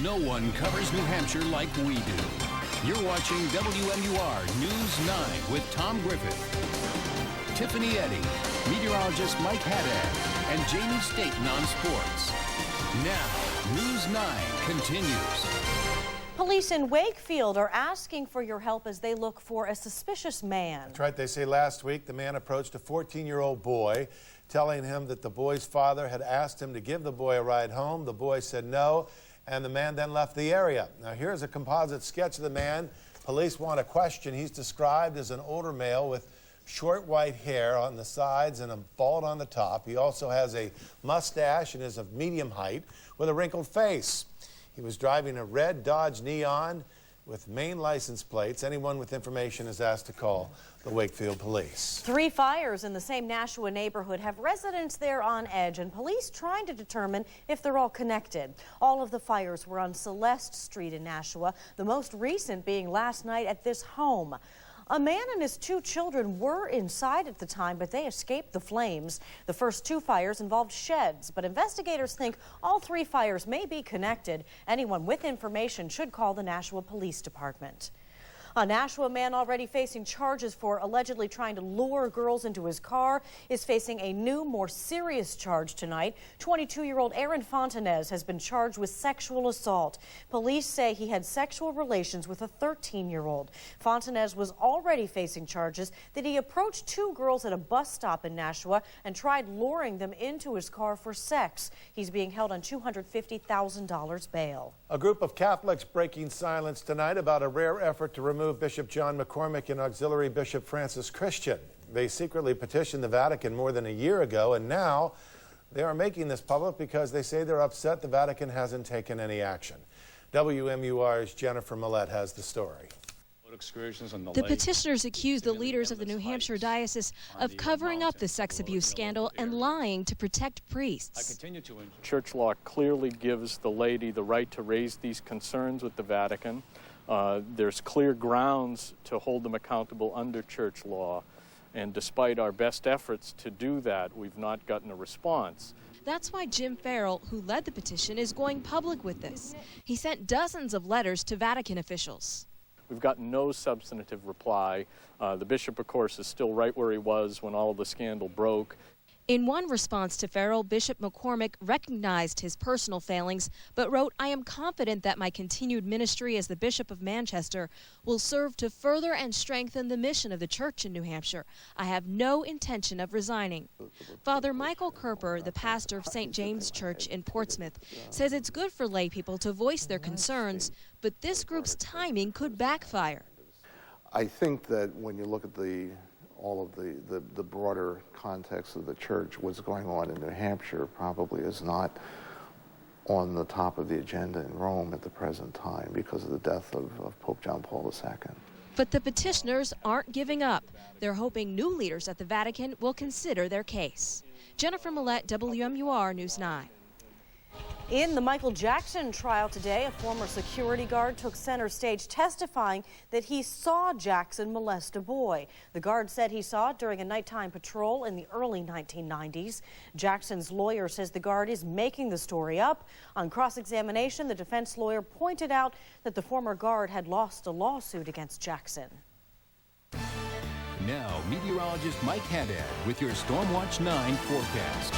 No one covers New Hampshire like we do. You're watching WMUR News 9 with Tom Griffith, Tiffany Eddy, meteorologist Mike Haddad, and Jamie Staten on sports. Now, News 9 continues. Police in Wakefield are asking for your help as they look for a suspicious man. That's right. They say last week the man approached a 14-year-old boy, telling him that the boy's father had asked him to give the boy a ride home. The boy said no, and the man then left the area. Now, here's a composite sketch of the man police want to question. He's described as an older male with short white hair on the sides and a bald on the top. He also has a mustache and is of medium height with a wrinkled face. He was driving a red Dodge Neon with Maine license plates. Anyone with information is asked to call the Wakefield Police. 3 fires in the same Nashua neighborhood have residents there on edge, and police trying to determine if they're all connected. All of the fires were on Celeste Street in Nashua, the most recent being last night at this home. A man and his 2 children were inside at the time, but they escaped the flames. The first 2 fires involved sheds, but investigators think all 3 fires may be connected. Anyone with information should call the Nashua Police Department. A Nashua man already facing charges for allegedly trying to lure girls into his car is facing a new, more serious charge tonight. 22-year-old Aaron Fontanez has been charged with sexual assault. Police say he had sexual relations with a 13-year-old. Fontanez was already facing charges that he approached 2 girls at a bus stop in Nashua and tried luring them into his car for sex. He's being held on $250,000 bail. A group of Catholics breaking silence tonight about a rare effort to remove Bishop John McCormick and Auxiliary Bishop Francis Christian. They secretly petitioned the Vatican more than a year ago, and now they are making this public because they say they're upset the Vatican hasn't taken any action. WMUR's Jennifer Millette has the story. The petitioners accuse the leaders of the New Hampshire Diocese of covering up the sex abuse scandal and lying to protect priests. Church law clearly gives the laity the right to raise these concerns with the Vatican. There's clear grounds to hold them accountable under church law, and despite our best efforts to do that, we've not gotten a response. That's why Jim Farrell, who led the petition, is going public with this. He sent dozens of letters to Vatican officials. We've gotten no substantive reply. The bishop, of course, is still right where he was when all of the scandal broke. In one response to Farrell, Bishop McCormick recognized his personal failings, but wrote, "I am confident that my continued ministry as the Bishop of Manchester will serve to further and strengthen the mission of the church in New Hampshire. I have no intention of resigning." Father Michael Kerper, the pastor of St. James Church in Portsmouth, says it's good for lay people to voice their concerns, but this group's timing could backfire. I think that when you look at all of the broader context of the church, what's going on in New Hampshire probably is not on the top of the agenda in Rome at the present time because of the death of Pope John Paul II. But the petitioners aren't giving up. They're hoping new leaders at the Vatican will consider their case. Jennifer Millette, WMUR News 9. In the Michael Jackson trial today, a former security guard took center stage testifying that he saw Jackson molest a boy. The guard said he saw it during a nighttime patrol in the early 1990s. Jackson's lawyer says the guard is making the story up. On cross-examination, the defense lawyer pointed out that the former guard had lost a lawsuit against Jackson. Now, meteorologist Mike Haddad with your Stormwatch 9 forecast.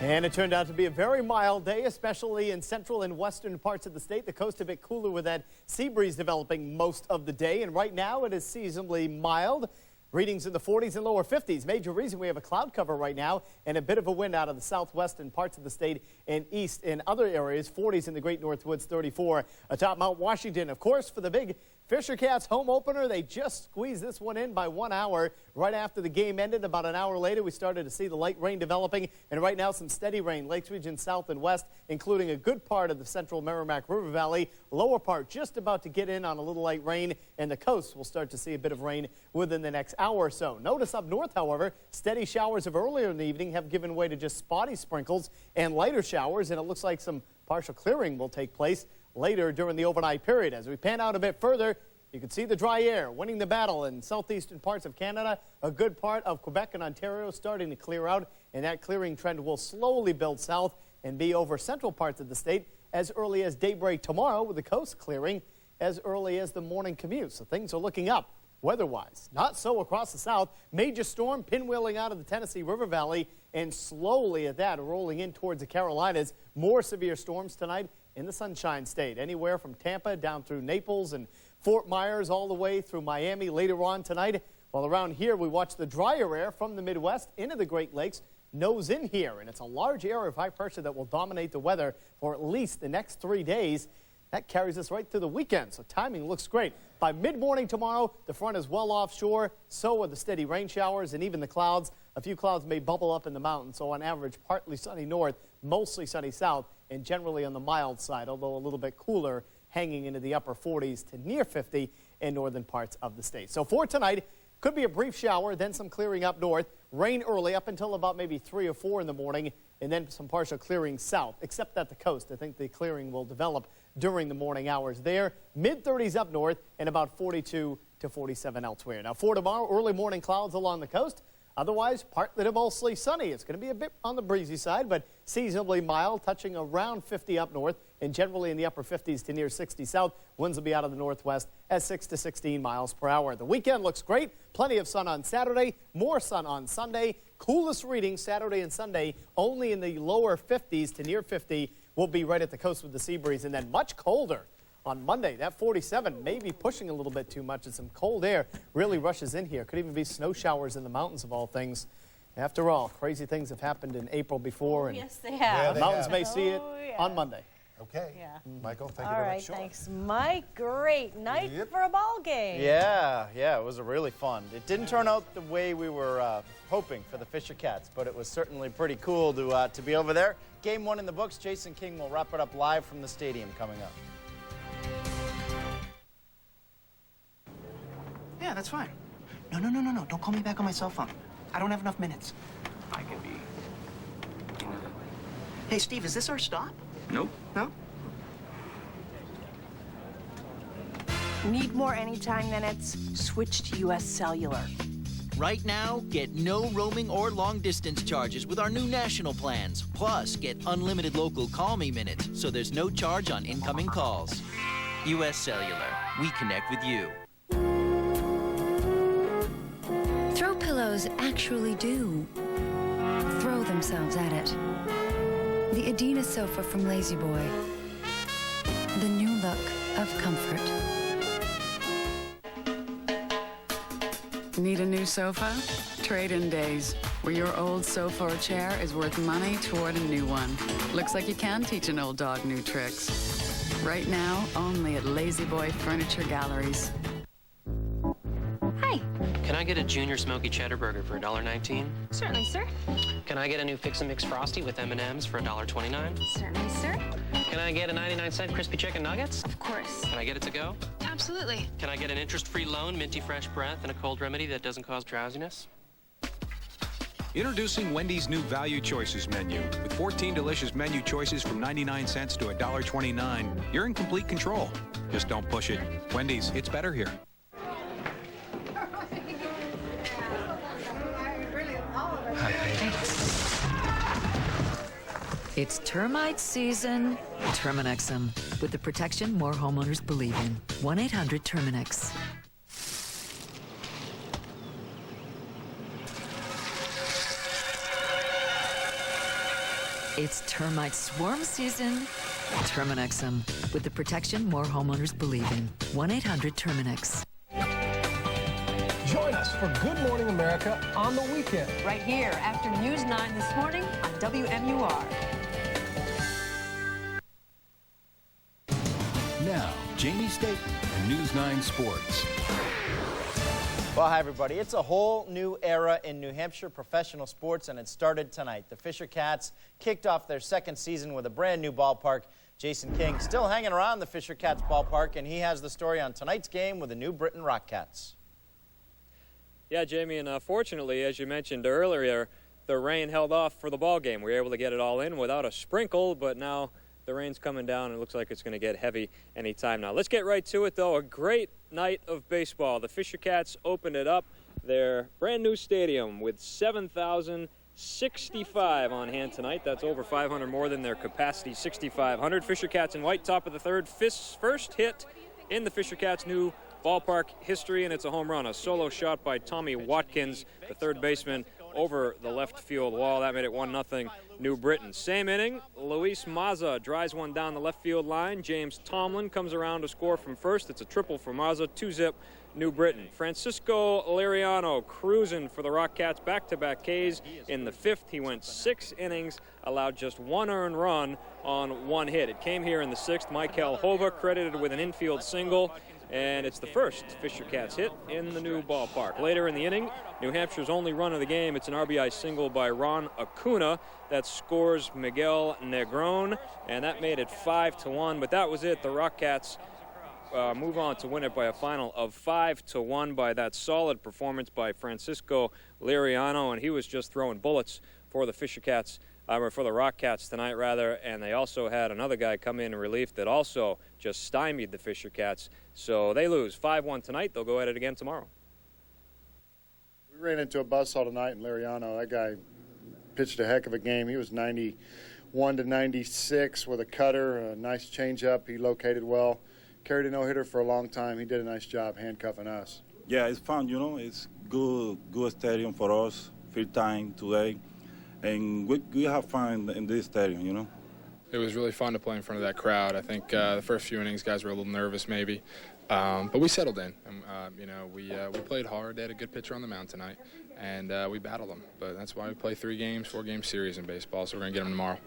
And it turned out to be a very mild day, especially in central and western parts of the state. The coast a bit cooler with that sea breeze developing most of the day. And right now it is seasonably mild. Readings in the 40s and lower 50s. Major reason we have a cloud cover right now and a bit of a wind out of the southwest and parts of the state and east in other areas. 40s in the Great Northwoods, 34 atop Mount Washington. Of course, for the big Fisher Cats home opener, they just squeezed this one in by 1 hour right after the game ended. About an hour later, we started to see the light rain developing, and right now some steady rain. Lakes region south and west, including a good part of the central Merrimack River Valley. Lower part just about to get in on a little light rain, and the coast will start to see a bit of rain within the next hour or so. Notice up north, however, steady showers of earlier in the evening have given way to just spotty sprinkles and lighter showers, and it looks like some partial clearing will take place later during the overnight period. As we pan out a bit further, you can see the dry air winning the battle in southeastern parts of Canada. A good part of Quebec and Ontario starting to clear out, and that clearing trend will slowly build south and be over central parts of the state as early as daybreak tomorrow, with the coast clearing as early as the morning commute. So things are looking up weather-wise. Not so across the south. Major storm pinwheeling out of the Tennessee River Valley and slowly at that rolling in towards the Carolinas. More severe storms tonight in the Sunshine State, anywhere from Tampa down through Naples and Fort Myers all the way through Miami later on tonight. While around here we watch the drier air from the Midwest into the Great Lakes nose in here, and it's a large area of high pressure that will dominate the weather for at least the next 3 days. That carries us right through the weekend, so timing looks great. By mid-morning tomorrow, the front is well offshore, so are the steady rain showers and even the clouds. A few clouds may bubble up in the mountains, so on average, partly sunny north, mostly sunny south, and generally on the mild side, although a little bit cooler, hanging into the upper 40s to near 50 in northern parts of the state. So for tonight, could be a brief shower, then some clearing up north, rain early up until about maybe 3 or 4 in the morning, and then some partial clearing south, except at the coast. I think the clearing will develop during the morning hours there. Mid-30s up north and about 42 to 47 elsewhere. Now for tomorrow, early morning clouds along the coast. Otherwise, partly to mostly sunny. It's going to be a bit on the breezy side, but seasonably mild, touching around 50 up north and generally in the upper 50s to near 60 south. Winds will be out of the northwest at 6 to 16 miles per hour. The weekend looks great. Plenty of sun on Saturday, more sun on Sunday. Coolest reading Saturday and Sunday only in the lower 50s to near 50. We'll be right at the coast with the sea breeze, and then much colder on Monday. That 47 may be pushing a little bit too much, and some cold air really rushes in here. Could even be snow showers in the mountains of all things. After all, crazy things have happened in April before, and Yes, they have. Yeah, they mountains have. may see it Oh, yeah. on Monday. Okay. Yeah. Michael, thank you All very right, much. Sure. thanks, Mike. Great night Yep. for a ball game. Yeah, it was really fun. It didn't turn out the way we were hoping for the Fisher Cats, but it was certainly pretty cool to be over there. Game 1 in the books. Jason King will wrap it up live from the stadium coming up. Yeah, that's fine. No. Don't call me back on my cell phone. I don't have enough minutes. I can be... Hey, Steve, is this our stop? Nope. No? Need more anytime minutes? Switch to U.S. Cellular. Right now, get no roaming or long-distance charges with our new national plans. Plus, get unlimited local call me minutes, so there's no charge on incoming calls. U.S. Cellular. We connect with you. Throw pillows actually do throw themselves at it. The Adina sofa from Lazy Boy. The new look of comfort. Need a new sofa? Trade-in days, where your old sofa or chair is worth money toward a new one. Looks like you can teach an old dog new tricks. Right now, only at Lazy Boy Furniture Galleries. Hi. Can I get a junior smoky cheddar burger for $1.19? Certainly, sir. Can I get a new Fix and Mix Frosty with M&Ms for $1.29? Certainly, sir. Can I get a 99-cent crispy chicken nuggets? Of course. Can I get it to go? Absolutely. Can I get an interest-free loan, minty fresh breath, and a cold remedy that doesn't cause drowsiness? Introducing Wendy's new Value Choices menu. With 14 delicious menu choices from 99 cents to $1.29, you're in complete control. Just don't push it. Wendy's, it's better here. It's termite season. Terminix them with the protection more homeowners believe in. 1-800-TERMINX. It's termite swarm season. Terminix them with the protection more homeowners believe in. 1-800-TERMINX. Join us for Good Morning America on the weekend. Right here after News 9 this morning on WMUR. Now, Jamie Staten and News 9 Sports. Well, hi, everybody. It's a whole new era in New Hampshire professional sports, and it started tonight. The Fisher Cats kicked off their second season with a brand new ballpark. Jason King still hanging around the Fisher Cats ballpark, and he has the story on tonight's game with the New Britain Rock Cats. Yeah, Jamie, and fortunately, as you mentioned earlier, the rain held off for the ball game. We were able to get it all in without a sprinkle, but now the rain's coming down, and it looks like it's going to get heavy any time now. Let's get right to it, though. A great night of baseball. The Fisher Cats opened it up, their brand new stadium, with 7,000 65 on hand tonight. That's over 500 more than their capacity, 6,500. Fisher Cats in white, top of the third. First hit in the Fisher Cats' new ballpark history, and it's a home run. A solo shot by Tommy Watkins, the third baseman, over the left field wall. That made it 1-0 New Britain. Same inning, Luis Mazza drives one down the left field line. James Tomlin comes around to score from first. It's a triple for Mazza, 2-zip New Britain. Francisco Liriano cruising for the Rock Cats, back-to-back Ks. In the fifth, he went 6 innings, allowed just 1 earned run on 1 hit. It came here in the sixth. Michael Hova credited with an infield single, and it's the first Fisher Cats hit in the new ballpark. Later in the inning, New Hampshire's only run of the game. It's an RBI single by Ron Acuna that scores Miguel Negron, and that made it 5-1. But that was it. The Rock Cats move on to win it by a final of 5-1 by that solid performance by Francisco Liriano, and he was just throwing bullets for the Fisher Cats, or for the Rock Cats tonight, rather. And they also had another guy come in relief that also just stymied the Fisher Cats. So they lose 5-1 tonight. They'll go at it again tomorrow. We ran into a buzzsaw tonight in Liriano. That guy pitched a heck of a game. He was 91 to 96 with a cutter, a nice changeup. He located well. Carried a no-hitter for a long time. He did a nice job handcuffing us. Yeah, it's fun, you know. It's good stadium for us. Field time today. And we have fun in this stadium, you know. It was really fun to play in front of that crowd. I think the first few innings, guys were a little nervous maybe. But we settled in. You know, we played hard. They had a good pitcher on the mound tonight, and we battled them. But that's why we play 4-game series in baseball, so we're going to get them tomorrow.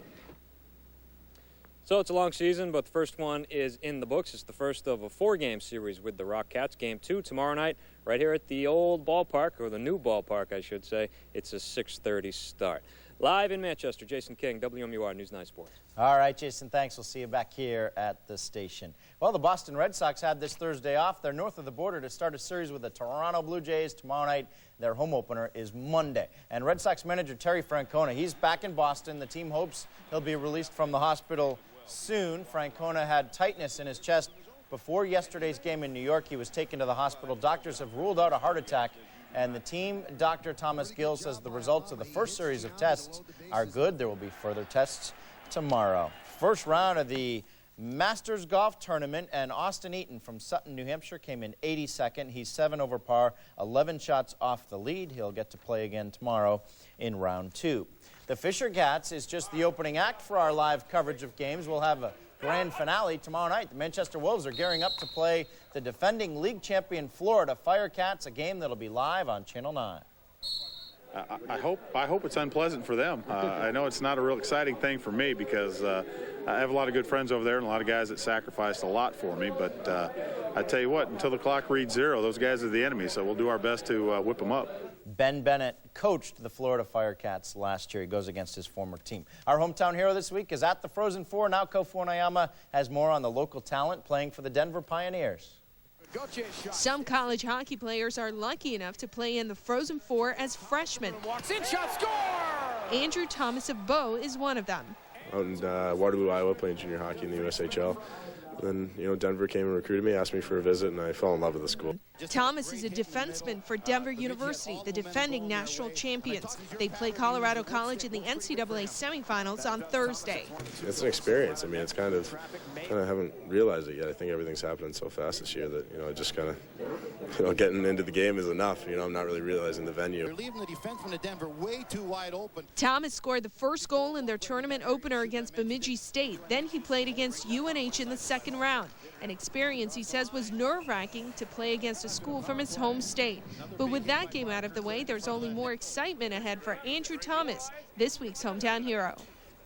So it's a long season, but the first one is in the books. It's the first of a 4-game series with the Rock Cats. Game 2 tomorrow night right here at the old ballpark, or the new ballpark, I should say. It's a 6:30 start. Live in Manchester, Jason King, WMUR News 9 Sports. All right, Jason, thanks. We'll see you back here at the station. Well, the Boston Red Sox had this Thursday off. They're north of the border to start a series with the Toronto Blue Jays tomorrow night. Their home opener is Monday. And Red Sox manager Terry Francona, he's back in Boston. The team hopes he'll be released from the hospital soon. Francona had tightness in his chest before yesterday's game in New York. He was taken to the hospital. Doctors have ruled out a heart attack, and the team, Dr. Thomas Gill, says the results of the first series of tests are good. There will be further tests tomorrow. First round of the Masters Golf Tournament, and Austin Eaton from Sutton, New Hampshire, came in 82nd. He's 7 over par, 11 shots off the lead. He'll get to play again tomorrow in round 2. The Fisher Cats is just the opening act for our live coverage of games. We'll have a grand finale tomorrow night. The Manchester Wolves are gearing up to play the defending league champion Florida Fire Cats, a game that'll be live on Channel 9. I hope it's unpleasant for them. I know it's not a real exciting thing for me because I have a lot of good friends over there and a lot of guys that sacrificed a lot for me. But I tell you what, until the clock reads 0, those guys are the enemy. So we'll do our best to whip them up. Ben Bennett coached the Florida Fire Cats last year. He goes against his former team. Our hometown hero this week is at the Frozen Four. Naoko Funayama has more on the local talent playing for the Denver Pioneers. Some college hockey players are lucky enough to play in the Frozen Four as freshmen. Andrew Thomas of Bow is one of them. Out in Waterloo, Iowa, playing junior hockey in the USHL. Then, Denver came and recruited me, asked me for a visit, and I fell in love with the school. Thomas is a defenseman for Denver University, the defending national champions. They play Colorado College in the NCAA semifinals on Thursday. It's an experience. I mean, it's kind of haven't realized it yet. I think everything's happening so fast this year that, just kind of, getting into the game is enough. I'm not really realizing the venue. They're leaving the defenseman of Denver way too wide open. Thomas scored the first goal in their tournament opener against Bemidji State. Then he played against UNH in the second round. An experience he says was nerve-wracking to play against a school from his home state. But with that game out of the way, there's only more excitement ahead for Andrew Thomas, this week's hometown hero.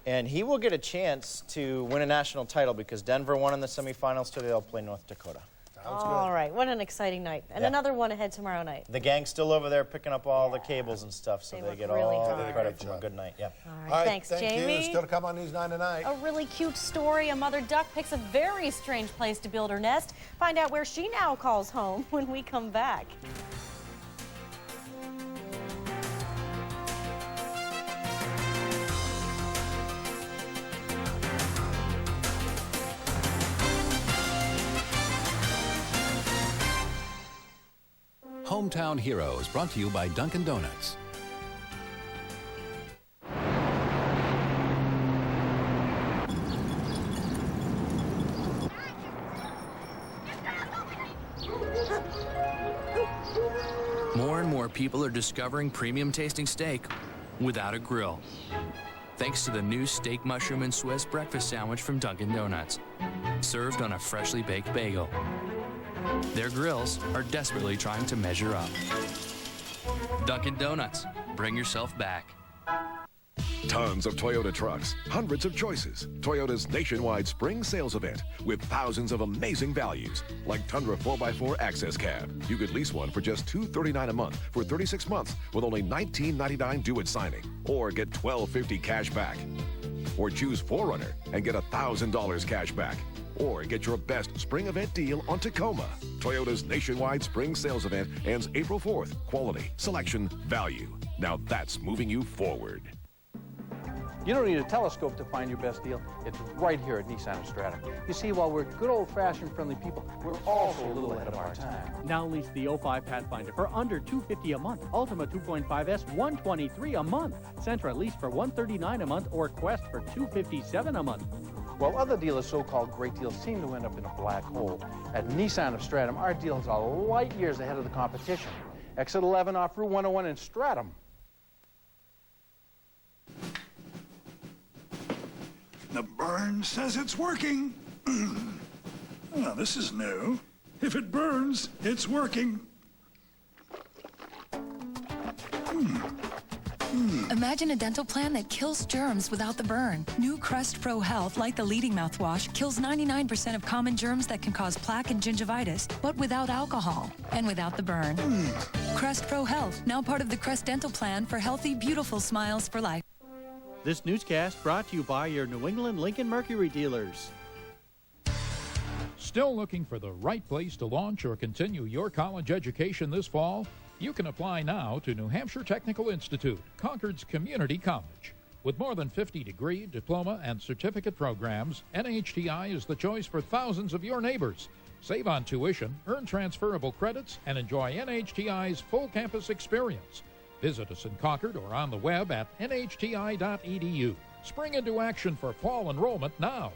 And he will get a chance to win a national title because Denver won in the semifinals today. They'll play North Dakota. All right, what an exciting night. And another one ahead tomorrow night. The gang's still over there picking up all the cables and stuff, so they get really all hard. the credit from a good night. Yeah. All right, thanks, thank Jamie. You. Still to come on News 9 tonight. A really cute story. A mother duck picks a very strange place to build her nest. Find out where she now calls home when we come back. Hometown Heroes, brought to you by Dunkin' Donuts. more people are discovering premium tasting steak without a grill. Thanks to the new steak, mushroom, and Swiss breakfast sandwich from Dunkin' Donuts, served on a freshly baked bagel. Their grills are desperately trying to measure up. Dunkin' Donuts, bring yourself back. Tons of Toyota trucks, hundreds of choices. Toyota's nationwide spring sales event with thousands of amazing values, like Tundra 4x4 Access Cab. You could lease one for just $239 a month for 36 months with only $19.99 due at signing, or get $1,250 cash back. Or choose 4Runner and get $1,000 cash back. Or get your best spring event deal on Tacoma. Toyota's nationwide spring sales event ends April 4th. Quality, selection, value. Now that's moving you forward. You don't need a telescope to find your best deal. It's right here at Nissan of Stratham. You see, while we're good old-fashioned friendly people, we're also a little ahead of our time. Now lease the 05 Pathfinder for under $250 a month. Ultima 2.5S, $123 a month. Sentra lease for $139 a month, or Quest for $257 a month. While other dealers' so-called great deals seem to end up in a black hole, at Nissan of Stratham, our deals are light years ahead of the competition. Exit 11 off Route 101 in Stratham. The burn says it's working. Well, this is new. If it burns, it's working. Imagine a dental plan that kills germs without the burn. New Crest Pro Health, like the leading mouthwash, kills 99% of common germs that can cause plaque and gingivitis, but without alcohol and without the burn. Crest Pro Health, now part of the Crest Dental Plan for healthy, beautiful smiles for life. This newscast brought to you by your New England Lincoln Mercury dealers. Still looking for the right place to launch or continue your college education this fall? You can apply now to New Hampshire Technical Institute, Concord's community college. With more than 50 degree, diploma, and certificate programs, NHTI is the choice for thousands of your neighbors. Save on tuition, earn transferable credits, and enjoy NHTI's full campus experience. Visit us in Concord or on the web at nhti.edu. Spring into action for fall enrollment now.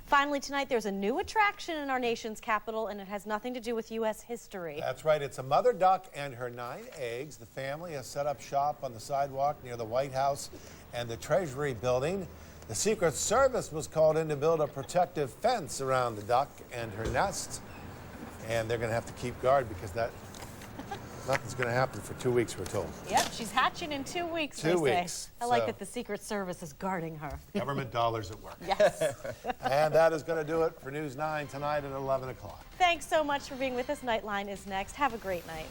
Finally tonight, there's a new attraction in our nation's capital, and it has nothing to do with U.S. history. That's right. It's a mother duck and her 9 eggs. The family has set up shop on the sidewalk near the White House and the Treasury building. The Secret Service was called in to build a protective fence around the duck and her nest. And they're going to have to keep guard because nothing's going to happen for 2 weeks, we're told. Yep, she's hatching in 2 weeks, they say. I like that the Secret Service is guarding her. Government dollars at work. Yes. And that is going to do it for News 9 tonight at 11 o'clock. Thanks so much for being with us. Nightline is next. Have a great night.